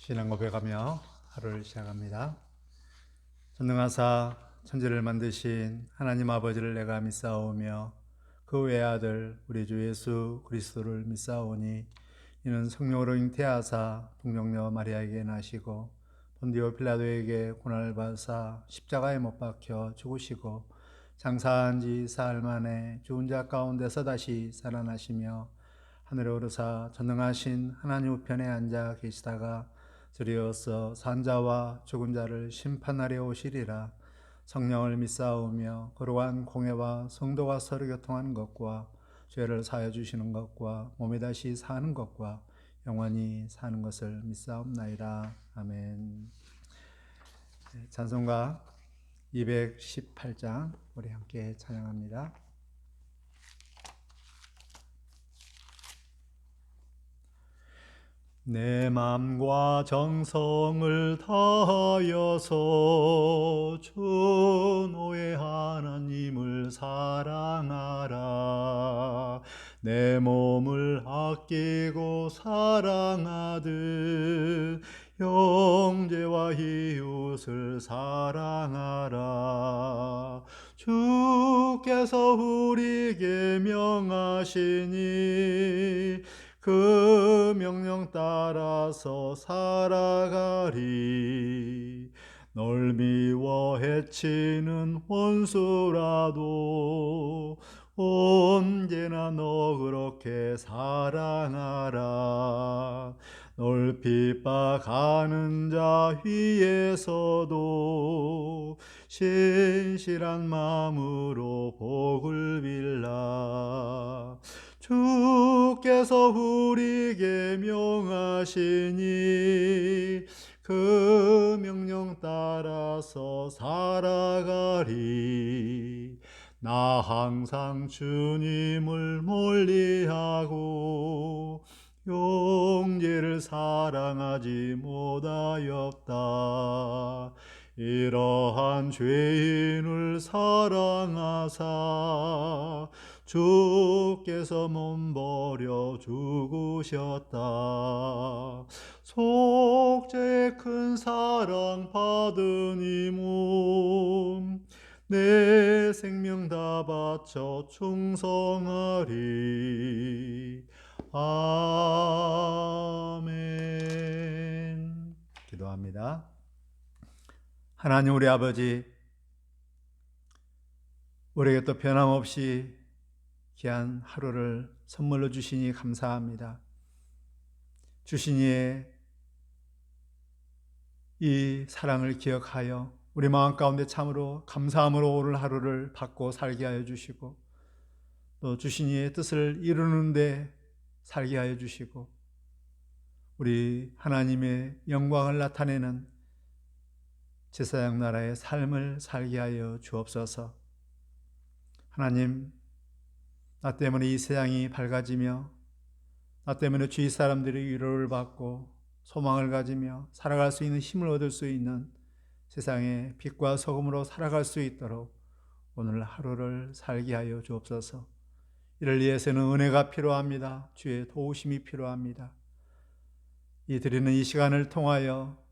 신앙 고백하며 하루를 시작합니다. 전능하사 천지를 만드신 하나님 아버지를 내가 믿사오며 그 외아들 우리 주 예수 그리스도를 믿사오니 이는 성령으로 잉태하사 동정녀 마리아에게 나시고 본디오 필라도에게 고난을 받으사 십자가에 못 박혀 죽으시고 장사한 지 사흘 만에 죽은 자 가운데서 다시 살아나시며 하늘에 오르사 전능하신 하나님 우편에 앉아 계시다가 드리어서 산자와 죽은 자를 심판하려 오시리라. 성령을 믿사오며 거룩한 공회와 성도가 서로 교통하는 것과 죄를 사하여 주시는 것과 몸에 다시 사는 것과 영원히 사는 것을 믿사옵나이다. 아멘. 찬송가 218장 우리 함께 찬양합니다. 내 맘과 정성을 다하여서 주 너의 하나님을 사랑하라. 내 몸을 아끼고 사랑하듯 형제와 이웃을 사랑하라. 주께서 우리에게 명하시니 그 명령 따라서 살아가리. 널 미워 해치는 원수라도 언제나 너 그렇게 사랑하라. 널 핍박하는 자 위에서도 신실한 마음으로 복을 빌라. 주께서 우리에게 명하시니 그 명령 따라서 살아가리. 나 항상 주님을 멀리하고 형제를 사랑하지 못하였다. 이러한 죄인을 사랑하사 주께서 몸 버려 죽으셨다. 속죄의 큰 사랑 받은 이 몸 내 생명 다 바쳐 충성하리. 아멘. 기도합니다. 하나님 우리 아버지, 우리에게 또 변함없이 귀한 하루를 선물로 주시니 감사합니다. 주시니의 이 사랑을 기억하여 우리 마음 가운데 참으로 감사함으로 오늘 하루를 받고 살게 하여 주시고 또 주시니의 뜻을 이루는데 살게 하여 주시고 우리 하나님의 영광을 나타내는 제사장 나라의 삶을 살게 하여 주옵소서. 하나님, 나 때문에 이 세상이 밝아지며 나 때문에 주위 사람들이 위로를 받고 소망을 가지며 살아갈 수 있는 힘을 얻을 수 있는 세상의 빛과 소금으로 살아갈 수 있도록 오늘 하루를 살게 하여 주옵소서. 이를 위해서는 은혜가 필요합니다. 주의 도우심이 필요합니다. 이 드리는 이 시간을 통하여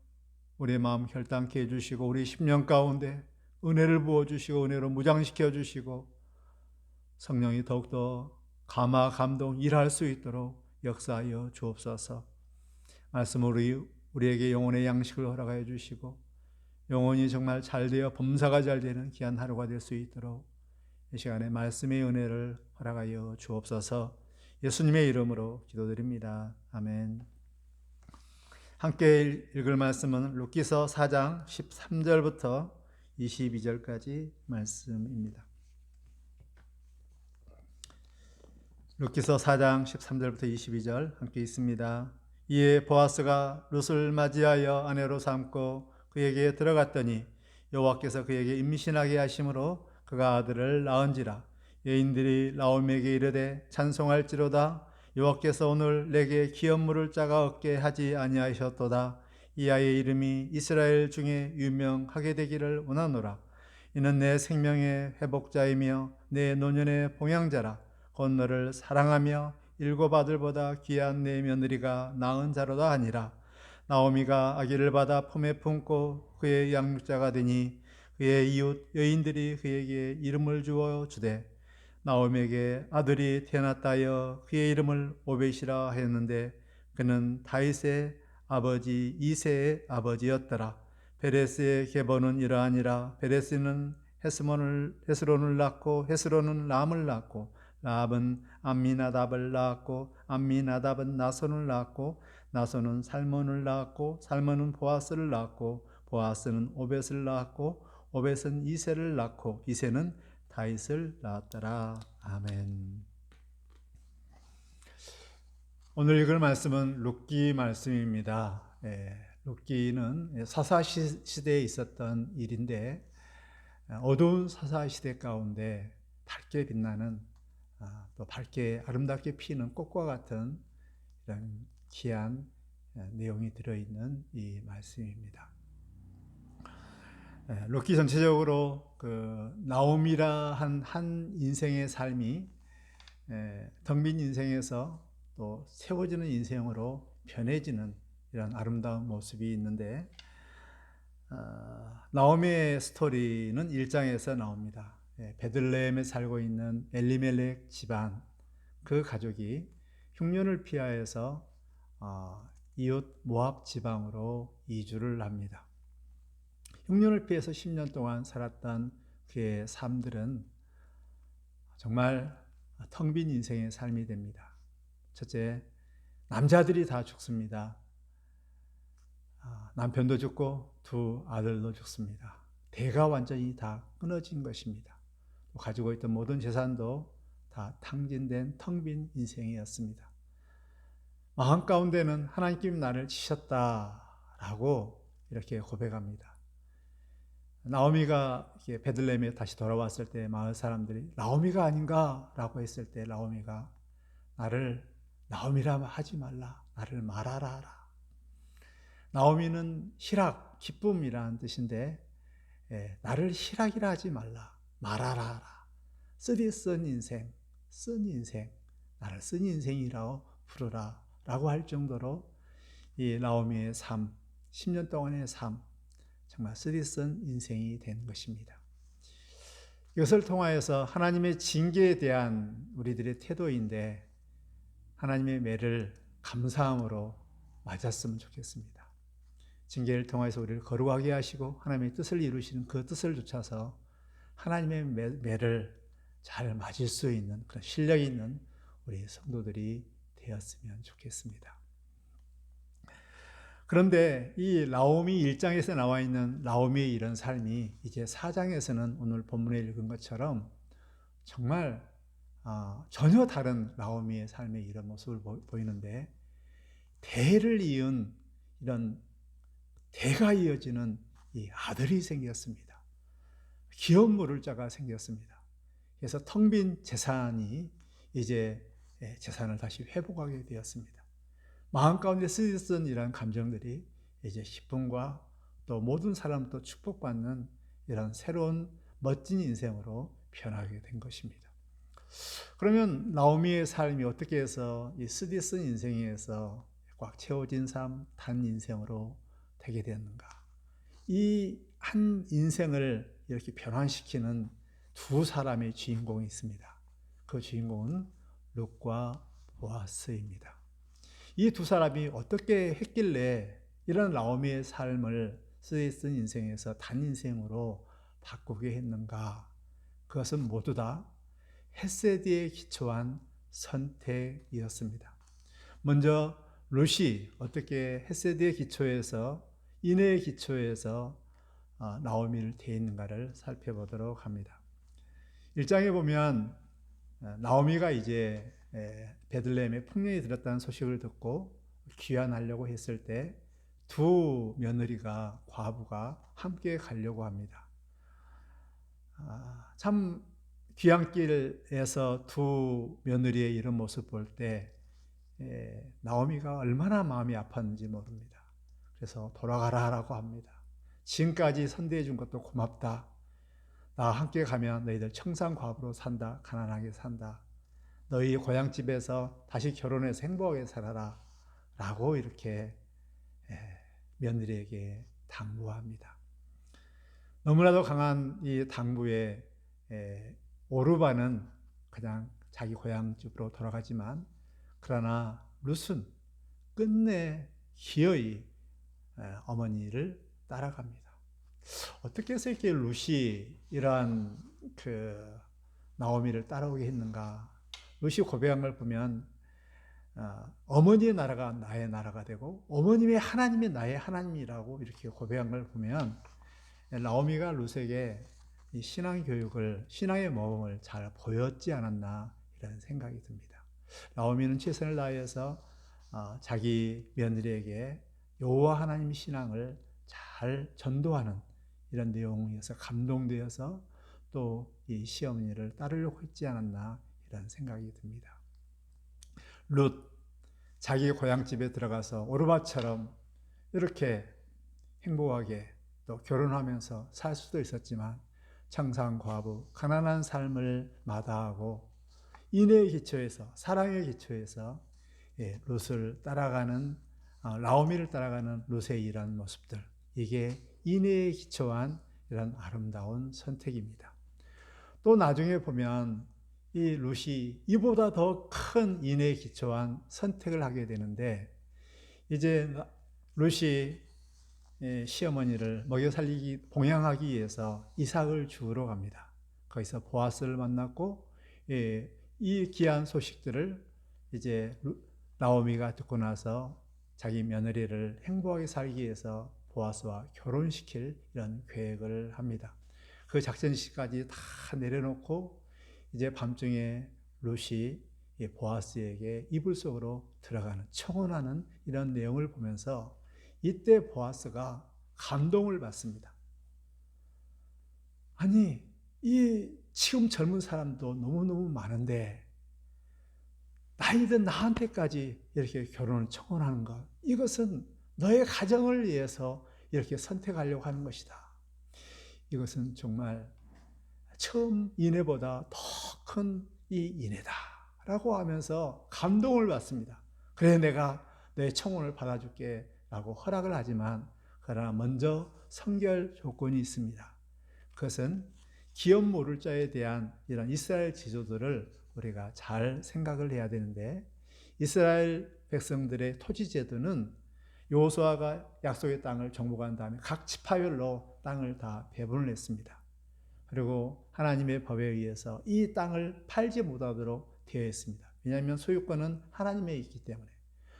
우리의 마음 결단케 해주시고 우리 심령 가운데 은혜를 부어주시고 은혜로 무장시켜 주시고 성령이 더욱더 감화 감동 일할 수 있도록 역사하여 주옵소서. 말씀으로 우리에게 영혼의 양식을 허락하여 주시고 영혼이 정말 잘되어 범사가 잘 되는 귀한 하루가 될 수 있도록 이 시간에 말씀의 은혜를 허락하여 주옵소서. 예수님의 이름으로 기도드립니다. 아멘. 함께 읽을 말씀은 룻기서 4장 13절부터 22절까지 말씀입니다. 룻기서 4장 13절부터 22절 함께 있습니다. 이에 보아스가 룻을 맞이하여 아내로 삼고 그에게 들어갔더니 여호와께서 그에게 임신하게 하심으로 그가 아들을 낳은지라. 여인들이 나오미에게 이르되 찬송할지로다. 여호와께서 오늘 내게 기업물을 짜가 얻게 하지 아니하셨도다. 이 아이의 이름이 이스라엘 중에 유명하게 되기를 원하노라. 이는 내 생명의 회복자이며 내 노년의 봉양자라. 곧 너를 사랑하며 일곱 아들보다 귀한 내 며느리가 낳은 자로다 하니라. 나오미가 아기를 받아 품에 품고 그의 양육자가 되니 그의 이웃 여인들이 그에게 이름을 주어 주되 나오미에게 아들이 태어났다 하여 그의 이름을 오벳이라 하였는데 그는 다윗의 아버지 이새의 아버지였더라. 베레스의 계보는 이러하니라. 베레스는 헤스론을 낳고 헤스론은 람을 낳고 람은 암미나답을 낳았고 암미나답은 나손을 낳았고 나손은 살몬을 낳았고 살몬은 보아스를 낳았고 보아스는 오벳을 낳았고 오벳은 이새를 낳고 이새는 다윗을 낳았더라. 아멘. 오늘 읽을 말씀은 룻기 말씀입니다. 룻기는 사사시대에 있었던 일인데 어두운 사사시대 가운데 밝게 빛나는 또 밝게 아름답게 피는 꽃과 같은 이런 귀한 내용이 들어있는 이 말씀입니다. 룻기 전체적으로 그 나오미라 한 인생의 삶이 텅 빈 인생에서 또 세워지는 인생으로 변해지는 이런 아름다운 모습이 있는데 나오미의 스토리는 1장에서 나옵니다. 베들레헴에 살고 있는 엘리멜렉 집안 그 가족이 흉년을 피하여서 이웃 모압 지방으로 이주를 합니다. 흉년을 피해서 10년 동안 살았던 그의 삶들은 정말 텅 빈 인생의 삶이 됩니다. 첫째, 남자들이 다 죽습니다. 남편도 죽고 두 아들도 죽습니다. 대가 완전히 다 끊어진 것입니다. 가지고 있던 모든 재산도 다 탕진된 텅 빈 인생이었습니다. 마음 가운데는 하나님께서 나를 치셨다라고 이렇게 고백합니다. 나오미가 베들레헴에 다시 돌아왔을 때 마을 사람들이 나오미가 아닌가 라고 했을 때 나오미가 나를 나오미라 하지 말라, 나를 말하라 하라. 나오미는 희락, 기쁨이라는 뜻인데 나를 희락이라 하지 말라, 말하라 하라. 쓴 인생, 나를 쓴 인생이라고 부르라 라고 할 정도로 이 나오미의 삶, 10년 동안의 삶, 정말 쓰디쓴 인생이 된 것입니다. 이것을 통하여서 하나님의 징계에 대한 우리들의 태도인데 하나님의 매를 감사함으로 맞았으면 좋겠습니다. 징계를 통해서 우리를 거룩하게 하시고 하나님의 뜻을 이루시는 그 뜻을 쫓아서 하나님의 매를 잘 맞을 수 있는 그런 실력이 있는 우리 성도들이 되었으면 좋겠습니다. 그런데 이 나오미 1장에서 나와 있는 나오미의 이런 삶이 이제 4장에서는 오늘 본문에 읽은 것처럼 정말 전혀 다른 나오미의 삶의 이런 모습을 보이는데 대를 이은 이런 대가 이어지는 이 아들이 생겼습니다. 기업 물을 자가 생겼습니다. 그래서 텅 빈 재산이 이제 재산을 다시 회복하게 되었습니다. 마음 가운데 쓰였던 이런 감정들이 이제 기쁨과 또 모든 사람도 축복받는 이런 새로운 멋진 인생으로 변하게 된 것입니다. 그러면 나오미의 삶이 어떻게 해서 이 쓰디쓴 인생에서 꽉 채워진 삶, 단 인생으로 되게 되었는가? 이 한 인생을 이렇게 변환시키는 두 사람의 주인공이 있습니다. 그 주인공은 룻과 보아스입니다. 이 두 사람이 어떻게 했길래 이런 나오미의 삶을 쓰디쓴 인생에서 단 인생으로 바꾸게 했는가? 그것은 모두 다 헤세드에 기초한 선택이었습니다. 먼저 룻이 어떻게 헤세드의 기초에서 인애의 기초에서 나오미를 대했는가를 살펴보도록 합니다. 1장에 보면 나오미가 이제 베들레헴에 풍년이 들었다는 소식을 듣고 귀환하려고 했을 때 두 며느리가 과부가 함께 가려고 합니다. 참 귀향길에서 두 며느리의 이런 모습 볼 때 나오미가 얼마나 마음이 아팠는지 모릅니다. 그래서 돌아가라라고 합니다. 지금까지 선대해 준 것도 고맙다. 나와 함께 가면 너희들 청산과부로 산다. 가난하게 산다. 너희 고향집에서 다시 결혼해서 행복하게 살아라 라고 이렇게 며느리에게 당부합니다. 너무나도 강한 이 당부에 오르바는 그냥 자기 고향집으로 돌아가지만, 그러나 룻은 끝내 기어이 어머니를 따라갑니다. 어떻게 해서 이렇게 룻이 이러한 나오미를 따라오게 했는가? 룻이 고백한 걸 보면 어머니의 나라가 나의 나라가 되고 어머님의 하나님이 나의 하나님이라고 이렇게 고백한 걸 보면, 나오미가 룻에게 이 신앙 교육을, 신앙의 모범을 잘 보였지 않았나 이런 생각이 듭니다. 나오미는 최선을 다해서 자기 며느리에게 여호와 하나님 신앙을 잘 전도하는 이런 내용에서 감동되어서 또 이 시어머니를 따르려고 했지 않았나 이런 생각이 듭니다. 룻, 자기 고향집에 들어가서 오르바처럼 이렇게 행복하게 또 결혼하면서 살 수도 있었지만, 청상 과부, 가난한 삶을 마다하고 인애의 기초에서, 사랑의 기초에서 룻을 따라가는, 나오미를 따라가는 룻의 이런 모습들, 이게 인애에 기초한 이런 아름다운 선택입니다. 또 나중에 보면 이 룻이 이보다 더 큰 인애에 기초한 선택을 하게 되는데, 이제 룻이 시어머니를 먹여 살리기, 봉양하기 위해서 이삭을 주우러 갑니다. 거기서 보아스를 만났고, 이 귀한 소식들을 이제 나오미가 듣고 나서 자기 며느리를 행복하게 살기 위해서 보아스와 결혼시킬 이런 계획을 합니다. 그 작전시까지 다 내려놓고 이제 밤중에 룻이 보아스에게 이불 속으로 들어가는, 청혼하는 이런 내용을 보면서 이때 보아스가 감동을 받습니다. 아니, 이 지금 젊은 사람도 너무너무 많은데 나이든 나한테까지 이렇게 결혼을 청혼하는 것, 이것은 너의 가정을 위해서 이렇게 선택하려고 하는 것이다. 이것은 정말 처음 인애보다 더 큰 이 인애다 라고 하면서 감동을 받습니다. 그래, 내가 너의 청혼을 받아줄게 라고 허락을 하지만, 그러나 먼저 선결 조건이 있습니다. 그것은 기업 모를 자에 대한 이런 이스라엘 지도들을 우리가 잘 생각을 해야 되는데, 이스라엘 백성들의 토지 제도는 여호수아가 약속의 땅을 정복한 다음에 각 지파별로 땅을 다 배분을 했습니다. 그리고 하나님의 법에 의해서 이 땅을 팔지 못하도록 되어 있습니다. 왜냐하면 소유권은 하나님에 있기 때문에.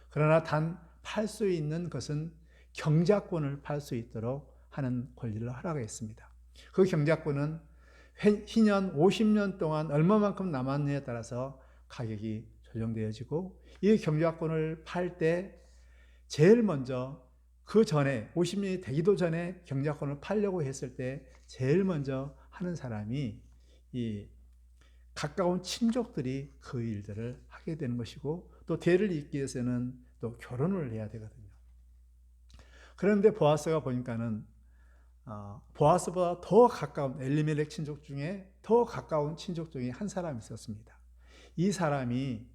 그러나 단 팔 수 있는 것은 경작권을 팔 수 있도록 하는 권리를 허락했습니다. 그 경작권은 희년 50년 동안 얼마만큼 남았느냐에 따라서 가격이 조정되어지고, 이 경작권을 팔 때 제일 먼저, 그 전에 50년이 되기도 전에 경작권을 팔려고 했을 때 제일 먼저 하는 사람이 이 가까운 친족들이 그 일들을 하게 되는 것이고, 또 대를 잇기 위해서는 또 결혼을 해야 되거든요. 그런데 보아스가 보니까는 보아스보다 더 가까운 엘리멜렉 친족 중에 더 가까운 친족 중에 한 사람이 있었습니다. 이 사람이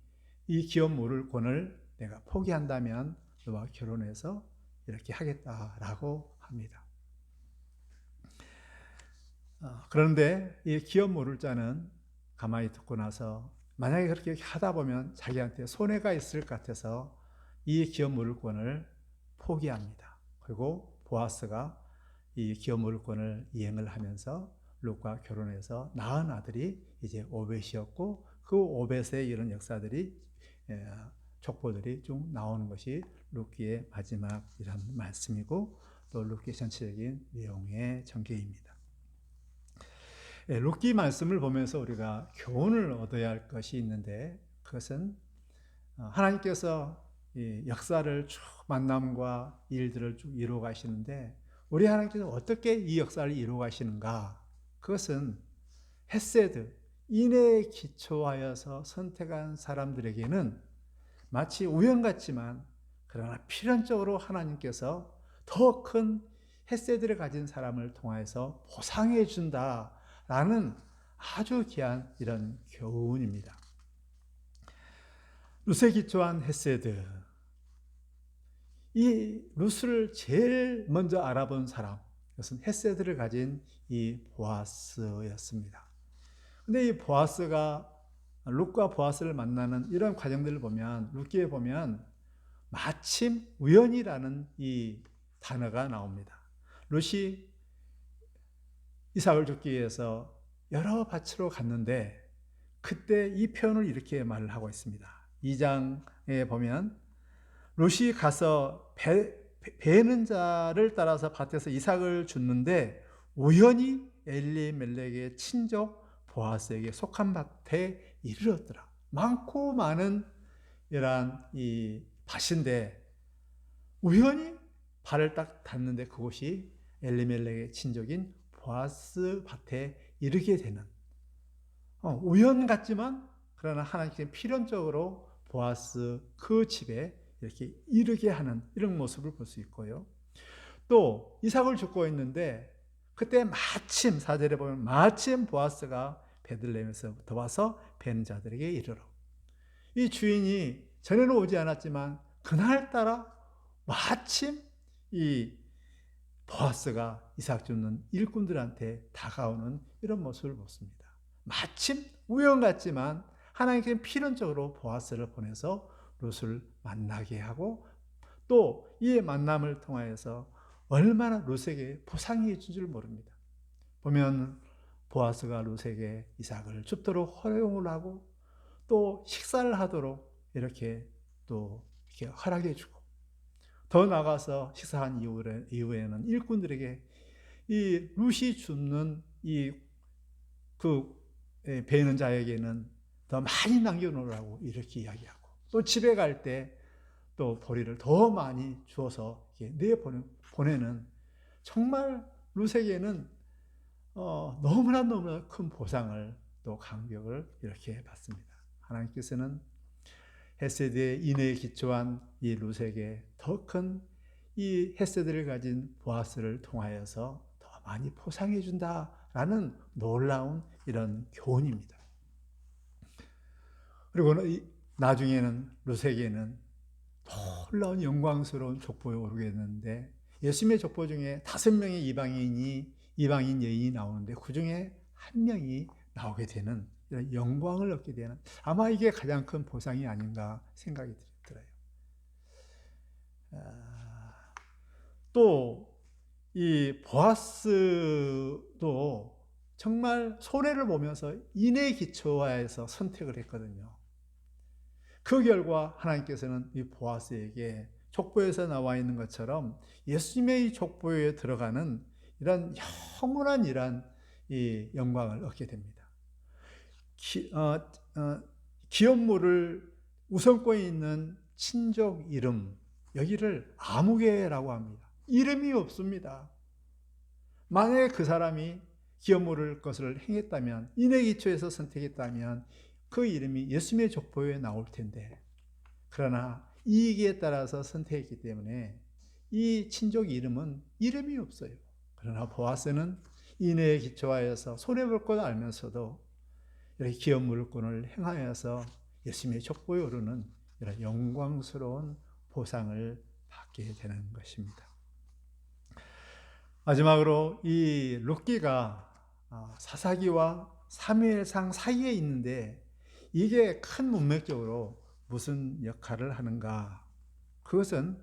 이 기업 모를권을 내가 포기한다면 너와 결혼해서 이렇게 하겠다라고 합니다. 그런데 이 기업 모를 자는 가만히 듣고 나서 만약에 그렇게 하다 보면 자기한테 손해가 있을 것 같아서 이 기업 모를권을 포기합니다. 그리고 보아스가 이 기업 모를권을 이행을 하면서 룻과 결혼해서 낳은 아들이 이제 오벳이었고, 그 오벳의 이런 역사들이, 족보들이 쭉 나오는 것이 룻기의 마지막 이런 말씀이고, 또 룻기 전체적인 내용의 전개입니다. 룻기 말씀을 보면서 우리가 교훈을 얻어야 할 것이 있는데, 그것은 하나님께서 이 역사를 쭉 만남과 일들을 쭉 이루어 가시는데, 우리 하나님께서 어떻게 이 역사를 이루어 가시는가? 그것은 헤세드, 인애에 기초하여서 선택한 사람들에게는 마치 우연 같지만, 그러나 필연적으로 하나님께서 더 큰 헤세드를 가진 사람을 통해서 보상해 준다라는 아주 귀한 이런 교훈입니다. 룻에 기초한 헤세드, 이 룻을 제일 먼저 알아본 사람, 그것은 헤세드를 가진 이 보아스였습니다. 근데 이 보아스가 룻과 보아스를 만나는 이런 과정들을 보면, 룻기에 보면 마침 우연이라는 이 단어가 나옵니다. 룻이 이삭을 죽기 위해서 여러 밭으로 갔는데 그때 이 표현을 이렇게 말을 하고 있습니다. 2장에 보면 룻이 가서 베는 자를 따라서 밭에서 이삭을 줍는데 우연히 엘리멜렉의 친족 보아스에게 속한 밭에 이르렀더라. 많고 많은 이러한 이 밭인데 우연히 발을 딱 닿는데 그곳이 엘리멜렉의 친족인 보아스 밭에 이르게 되는, 우연 같지만 그러나 하나님께서 필연적으로 보아스 그 집에 이렇게 이르게 하는 이런 모습을 볼 수 있고요. 또 이삭을 줍고 있는데 그때 마침 4절에 보면 마침 보아스가 베들레헴에서부터 와서 베는 자들에게 이르러, 이 주인이 전에는 오지 않았지만 그날따라 마침 이 보아스가 이삭 줍는 일꾼들한테 다가오는 이런 모습을 보습니다. 마침 우연 같지만 하나님께서 필연적으로 보아스를 보내서 룻을 만나게 하고 또 이 만남을 통하여서 얼마나 룻에게 보상이 준 줄 모릅니다. 보면 보아스가 룻에게 이삭을 줍도록 허용을 하고 또 식사를 하도록 이렇게 또 이렇게 허락해 주고, 더 나가서 식사한 이후에는 일꾼들에게 이 룻이 줍는 그 베는 자에게는 더 많이 남겨놓으라고 이렇게 이야기하고, 또 집에 갈 때 또 보리를 더 많이 주어서 내보내는, 정말 룻에게는 너무나 큰 보상을 또 감격을 이렇게 받습니다. 하나님께서는 헤세드의 인애에 기초한 이 룻에게 더 큰 이 헤세드를 가진 보아스를 통하여서 더 많이 포상해 준다라는 놀라운 이런 교훈입니다. 그리고 나중에는 룻에게는 놀라운 영광스러운 족보에 오르게 됐는데, 예수님의 족보 중에 5명의 이방인 여인이 나오는데 그 중에 한 명이 나오게 되는 이런 영광을 얻게 되는, 아마 이게 가장 큰 보상이 아닌가 생각이 들어요. 또 이 보아스도 정말 손해를 보면서 인의 기초하에서 선택을 했거든요. 그 결과 하나님께서는 이 보아스에게 족보에서 나와 있는 것처럼 예수님의 이 족보에 들어가는 이런 영원한 이 영광을 얻게 됩니다. 기업물을 우선권에 있는 친족 이름, 여기를 아무개라고 합니다. 이름이 없습니다. 만약에 그 사람이 기업물을 것을 행했다면, 인의 기초에서 선택했다면 그 이름이 예수님의 족보에 나올 텐데, 그러나 이익에 따라서 선택했기 때문에 이 친족 이름은 이름이 없어요. 그러나 보아스는 인의 기초하여서 손해볼 걸 알면서도 이렇게 기업 물권을 행하여서 예수님의 족보에 오르는 이런 영광스러운 보상을 받게 되는 것입니다. 마지막으로 이 룻기가 사사기와 사무엘상 사이에 있는데 이게 큰 문맥적으로 무슨 역할을 하는가? 그것은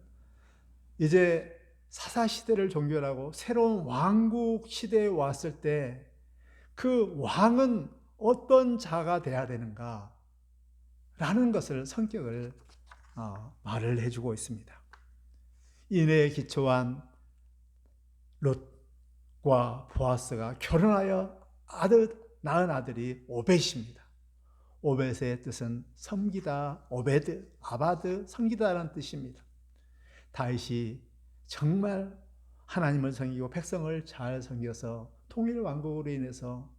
이제 사사시대를 종결하고 새로운 왕국 시대에 왔을 때 그 왕은 어떤 자가 돼야 되는가? 라는 것을 성격을 말을 해주고 있습니다. 인애에 기초한 롯과 보아스가 결혼하여 낳은 아들이 오벳입니다. 오벳의 뜻은 섬기다, 오베드, 아바드, 섬기다라는 뜻입니다. 다윗이 정말 하나님을 섬기고 백성을 잘 섬겨서 통일 왕국으로 인해서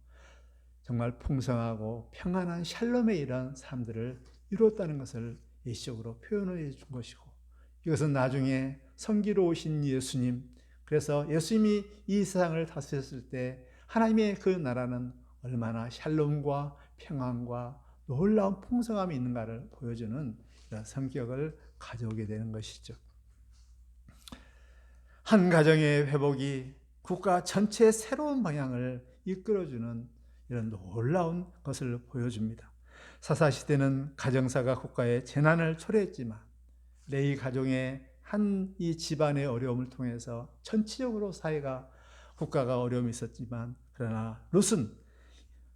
정말 풍성하고 평안한 샬롬의 이런 삶들을 이루었다는 것을 예시적으로 표현해 준 것이고, 이것은 나중에 섬기러 오신 예수님, 그래서 예수님이 이 세상을 다스렸을 때 하나님의 그 나라는 얼마나 샬롬과 평안과 놀라운 풍성함이 있는가를 보여주는 이런 성격을 가져오게 되는 것이죠. 한 가정의 회복이 국가 전체의 새로운 방향을 이끌어주는 이런 놀라운 것을 보여줍니다. 사사시대는 가정사가 국가의 재난을 초래했지만 레위 가정의 한 이 집안의 어려움을 통해서 전체적으로 사회가 국가가 어려움이 있었지만, 그러나 롯은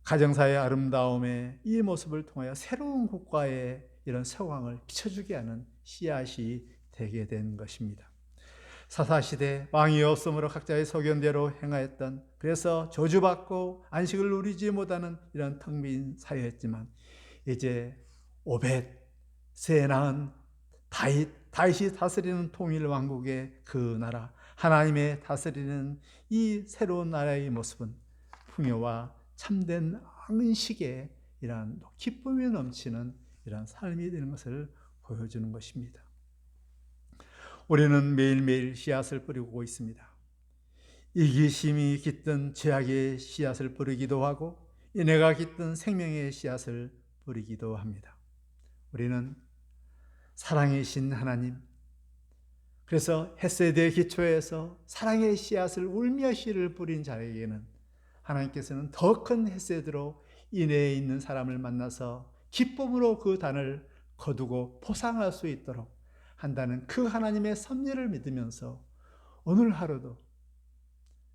가정사의 아름다움의 이 모습을 통하여 새로운 국가의 이런 세왕을 비춰주게 하는 씨앗이 되게 된 것입니다. 사사시대 왕이 없으므로 각자의 소견대로 행하였던, 그래서 저주받고 안식을 누리지 못하는 이런 텅 빈 사회였지만, 이제 오벳, 세 낳은 다윗이 다스리는 통일 왕국의 그 나라, 하나님의 다스리는 이 새로운 나라의 모습은 풍요와 참된 안식의 이러한 기쁨이 넘치는 이러한 삶이 되는 것을 보여주는 것입니다. 우리는 매일매일 씨앗을 뿌리고 있습니다. 이기심이 깃든 죄악의 씨앗을 뿌리기도 하고 인애가 깃든 생명의 씨앗을 뿌리기도 합니다. 우리는 사랑이신 하나님, 그래서 헤세드의 기초에서 사랑의 씨앗을 울며 씨를 뿌린 자에게는 하나님께서는 더 큰 헤세드로 인애에 있는 사람을 만나서 기쁨으로 그 단을 거두고 포상할 수 있도록 한다는 그 하나님의 섭리를 믿으면서 오늘 하루도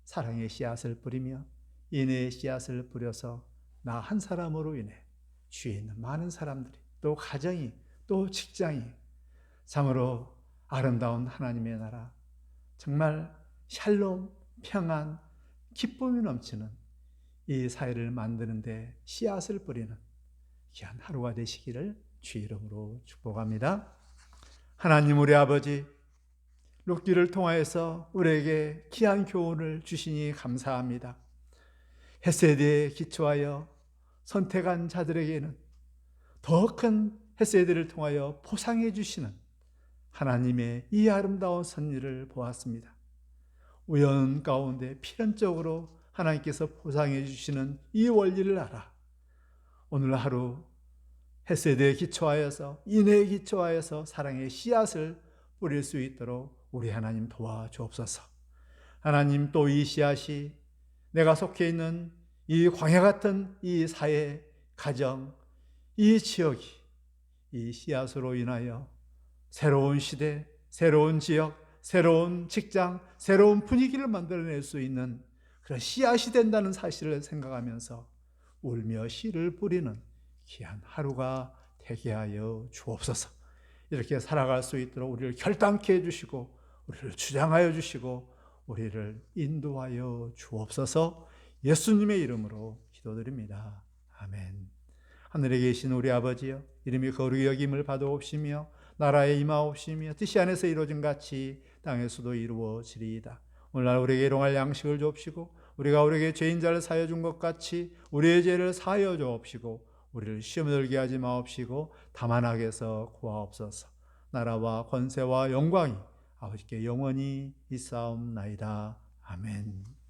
사랑의 씨앗을 뿌리며 인애의 씨앗을 뿌려서 나 한 사람으로 인해 주위에 있는 많은 사람들이, 또 가정이, 또 직장이 참으로 아름다운 하나님의 나라, 정말 샬롬, 평안, 기쁨이 넘치는 이 사회를 만드는데 씨앗을 뿌리는 귀한 하루가 되시기를 주의 이름으로 축복합니다. 하나님 우리 아버지, 룻기를 통하여서 우리에게 귀한 교훈을 주시니 감사합니다. 헤세드에 기초하여 선택한 자들에게는 더 큰 헤세드를 통하여 포상해 주시는 하나님의 이 아름다운 섭리를 보았습니다. 우연 가운데 필연적으로 하나님께서 포상해 주시는 이 원리를 알아 오늘 하루 헤세드에 기초하여서, 인애에 기초하여서 사랑의 씨앗을 뿌릴 수 있도록 우리 하나님 도와주옵소서. 하나님, 또 이 씨앗이 내가 속해 있는 이 광야 같은 이 사회, 가정, 이 지역이 이 씨앗으로 인하여 새로운 시대, 새로운 지역, 새로운 직장, 새로운 분위기를 만들어낼 수 있는 그런 씨앗이 된다는 사실을 생각하면서 울며 씨를 뿌리는 귀한 하루가 되게 하여 주옵소서. 이렇게 살아갈 수 있도록 우리를 결단케 해주시고 우리를 주장하여 주시고 우리를 인도하여 주옵소서. 예수님의 이름으로 기도드립니다. 아멘. 하늘에 계신 우리 아버지여, 이름이 거룩히 여김을 받아옵시며 나라에 임하옵시며 뜻이 안에서 이루어진 같이 땅에서도 이루어지리이다. 오늘날 우리에게 일용할 양식을 주옵시고 우리가 우리에게 죄인 자를 사하여 준 것 같이 우리의 죄를 사하여 주옵시고 우리를 시험에 들게 하지 마옵시고 다만 악에서 구하옵소서. 나라와 권세와 영광이 아버지께 영원히 있사옵나이다. 아멘.